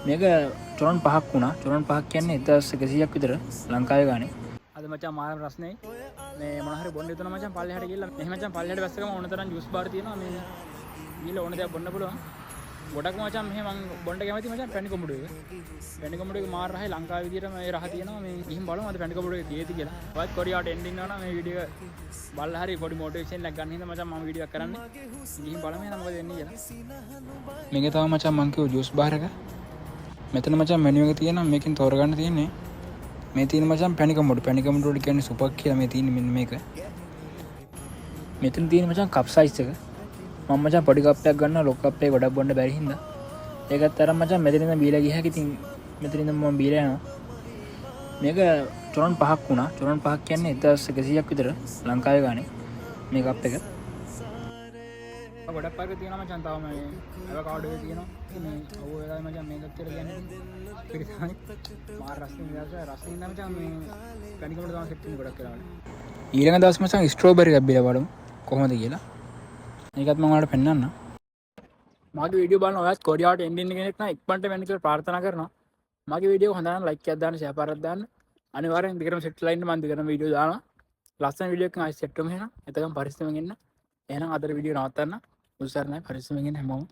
මේක චොරන් 5ක් වුණා. චොරන් 5ක් කියන්නේ 1100ක් විතර ලංකාවේ ගානේ. අද මචං මාර රස්නේ මේ මොන හරි බොන්න හිතුණා මචං පල්ලෙහාට ගිහලා. මෙහෙම මචං පල්ලෙහාට බැස්ස ගම ඕන තරම් ජූස් බාර් තියෙනවා. මේ ගිහලා ඕන දෙයක් බොන්න පුළුවන්. ගොඩක් මචං මෙහෙ මං බොන්න කැමති මචං පැණි කොමුඩු එක. පැණි කොමුඩු එක මාර රහයි ලංකාවේ විදියට මේ රහ තියෙනවා. මේ ගිහින් බලමු අද පැණි කොමුඩු එක තියෙති කියලා. ඔයත් කොරියාවට එන්ඩින් වෙනවා නම් මේ වීඩියෝ එක බලලා හරි පොඩි මොටිවේෂන් එකක් ගන්න හින්දා මචං මම වීඩියෝ එකක් කරන්නේ. ගිහින් බලමු එහෙනම් මොකද වෙන්නේ කියලා. මේකේ තමයි මචං මං කිව්ව ජූස් බාර් එක. මෙතන මචං මෙනු එක තියෙනවා. මේකෙන් තෝරගන්න තියෙන්නේ. මේ තියෙන මචං පැණි කොමුඩු. පැණි කොමුඩු වල කියන්නේ සුපර් කියලා මේ තියෙන්නේ මෙන්න මේක. මෙතන තියෙන මචං කප් සයිස් එක. මම මචං පොඩි කප් එකක් ගන්නවා. ලොකු කප් එක ගොඩක් බොන්න බැරි හින්දා. ඒකත් අරන් මචං මෙතන ඉඳන් බීලා ගියා. ඉතින් මෙතන ඉඳන් මම බීලා යනවා. මේක චොරන් 5ක් වුණා. චොරන් 5ක් කියන්නේ 1100ක් විතර ලංකාවේ ගානේ. මේ කප් එක. ගොඩක් පාරක තියෙනවා මචං තාම මේ අවකාඩෝ එකේ තියෙනවා. මේ ඔව් වෙලාවෙ මචං මේකත් කියලා කියන්නේ පිරිසමයි. මාර රස්නේ ඉඳලා රස්නේ ඉඳලා මචං මේ පැණිකමට තමයි සෙට් වෙන්නේ ගොඩක් වෙලාවට. ඊළඟ දවස් මචං ස්ට්‍රෝබෙරි එකක් බීලා බලමු කොහොමද කියලා. මේකත් මම ඔයාලට පෙන්නන්නම්. මගේ වීඩියෝ බලන ඔයත් කොරියාවට එන්න ඉන්න කෙනෙක් නම් ඉක්මනට වෙන්න කියලා ප්‍රාර්ථනා කරනවා. මගේ වීඩියෝ හොඳ නම් ලයික් එකක් දාන්න, ෂෙයා පාරක් දාන්න. අනිවාර්යෙන් දිගටම සෙට් වෙලා ඉන්න මම දිගටම වීඩියෝ දානවා. ලස්සන වීඩියෝ එකක් ආයෙත් සෙට් වෙමු එහෙනම්. එතකම් පරිස්සමෙන් ඉන්න. එහෙනම් අද වීඩියෝ නවත්තන්න. උසරණයි පරිස්සමෙන් ඉන්න හැමෝම.